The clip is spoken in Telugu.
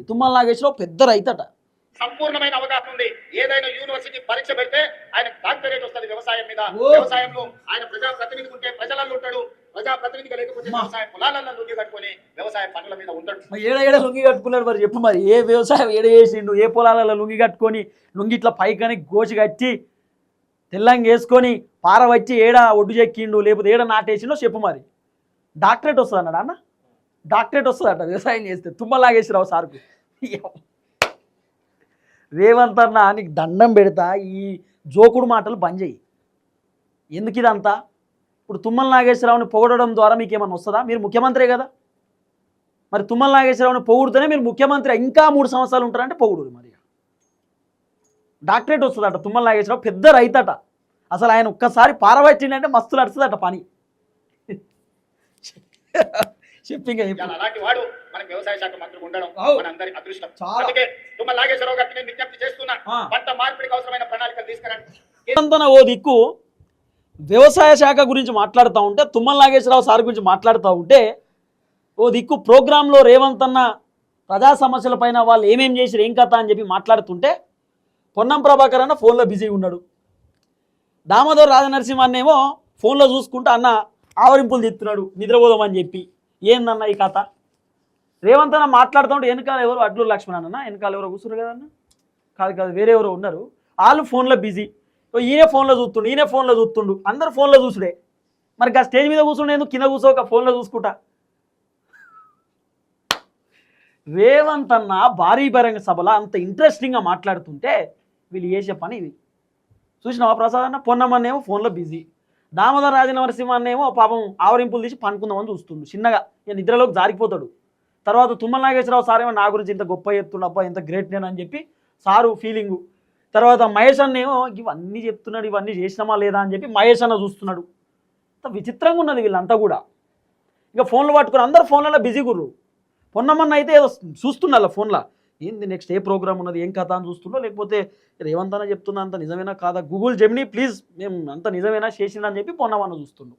తుమ్మల నాగేశ్వరరావు పెద్ద రైతట. సంపూర్ణమైన అవగాహన ఉంది. ఏదైనా యూనివర్సిటీ పరీక్ష పెడితే ఆయన డాక్టరేట్ వస్తుంది వ్యవసాయం మీద. వ్యవసాయంలో ఆయన ప్రజాప్రతినిధి ఉంటే ప్రజలలో ఉంటాడు, ప్రజాప్రతినిధిగా లేకపోతే వ్యవసాయ పొలాలలో లుంగి కట్టుకొని వ్యవసాయ పనుల మీద ఉంటాడు. ఏడ లుంగి కట్టుకున్నాడు మరి చెప్పు, మరి ఏ వ్యవసాయం ఏడ చేసిండు? ఏ పొలాలలో లుంగి కట్టుకొని లుంగి ఇట్లా పైకని గోచి కట్టి తెల్లంగా వేసుకొని పార వచ్చి ఏడ ఒడ్డు చెక్కిండు, లేకపోతే ఏడ నాటేసిండో చెప్పు. మరి డాక్టరేట్ వస్తుంది అన్నాడు అన్న, డాక్టరేట్ వస్తుందట వ్యవసాయం చేస్తే తుమ్మల నాగేశ్వరరావు సార్కు. రేవంత్ అన్న నీకు దండం పెడతా, ఈ జోకుడు మాటలు బంద్ చేయి. ఎందుకు ఇదంతా? ఇప్పుడు తుమ్మల నాగేశ్వరరావుని పొగడడం ద్వారా మీకు ఏమన్నా వస్తుందా? మీరు ముఖ్యమంత్రే కదా. మరి తుమ్మల నాగేశ్వరరావుని పొగుడుతూనే మీరు ముఖ్యమంత్రి ఇంకా 3 సంవత్సరాలు ఉంటారంటే పొగుడు. మరి డాక్టరేట్ వస్తుందట తుమ్మల నాగేశ్వరరావు, పెద్ద రైతట. అసలు ఆయన ఒక్కసారి పారవచ్చిందంటే మస్తు నడుస్తుందట పని. చెప్పింగ్ అలాంటి వాడు మనకు వ్యవసాయ శాఖ మంత్రి ఉండడం మనందరి అదృష్టం. అందుకే తుమ్మల నాగేశ్వరరావు గారికి నేను విజ్ఞప్తి చేస్తున్నా, పంట మార్పిడికి అవసరమైన ప్రణాళికలు తీసుకురండి. ఓ దిక్కు వ్యవసాయ శాఖ గురించి మాట్లాడుతూ ఉంటే, తుమ్మల నాగేశ్వరరావు సార్ గురించి మాట్లాడుతూ ఉంటే, ఓ దిక్కు ప్రోగ్రాంలో రేవంత్ అన్న ప్రజా సమస్యల పైన వాళ్ళు ఏమేం చేసిరు ఏం కథ అని చెప్పి మాట్లాడుతుంటే, పొన్నం ప్రభాకర్ అన్న ఫోన్లో బిజీగా ఉన్నాడు. దామోదర్ రాజనరసింహన్నేమో ఫోన్లో చూసుకుంటూ అన్న ఆవరింపులు తిత్తున్నాడు నిద్రపోదామని చెప్పి. ఏందన్న ఈ కథ? రేవంత్ అన్న మాట్లాడుతుంటే వెనకాల ఎవరు అడ్లు లక్ష్మణ్ అన్న వెనకాల ఎవరో కూర్చురు కదన్న, కాదు వేరే ఎవరో ఉన్నారు, వాళ్ళు ఫోన్లో బిజీ. ఈయన ఫోన్లో చూస్తుండు, అందరు ఫోన్లో చూసుడే. మరి ఆ స్టేజ్ మీద కూర్చుండేందుకు కింద కూర్చోక ఫోన్లో చూసుకుంటా. రేవంత్ అన్న భారీ బహిరంగ సభలో అంత ఇంట్రెస్టింగ్గా మాట్లాడుతుంటే వీళ్ళు చేసే పని ఇది చూసినావా ప్రసాద్ అన్న? పొన్నమన్నేమో ఫోన్లో బిజీ, దామోదర్ రాజనరసింహ అన్నేమో పాపం ఆవరింపులు తీసి పండుకుందామని చూస్తుండు చిన్నగా, ఇక నిద్రలోకి జారిపోతాడు. తర్వాత తుమ్మల నాగేశ్వరరావు సార్ ఏమో నా గురించి ఇంత గొప్ప చెప్తుండు, అబ్బా ఇంత గ్రేట్ నేను అని చెప్పి సారు ఫీలింగు. తర్వాత మహేష్ అన్నేమో ఇవన్నీ చెప్తున్నాడు, ఇవన్నీ చేసినామా లేదా అని చెప్పి మహేష్ అన్న చూస్తున్నాడు. అంత విచిత్రంగా ఉన్నది వీళ్ళంతా కూడా. ఇక ఫోన్లు పట్టుకుని అందరు ఫోన్లలో బిజీ గుర్రు. పొన్నమన్న అయితే ఏదో చూస్తున్నా ఫోన్లో, ఏంది నెక్స్ట్ ఏ ప్రోగ్రామ్ ఉన్నది ఏం కథ అని చూస్తుండో, లేకపోతే రేవంత్ అన్న చెప్తున్నా అంత నిజమేనా కాదా, గూగుల్ జెమినీ ప్లీజ్ మేము అంత నిజమేనా చేసిందని చెప్పి పొన్నమన్న చూస్తుండు.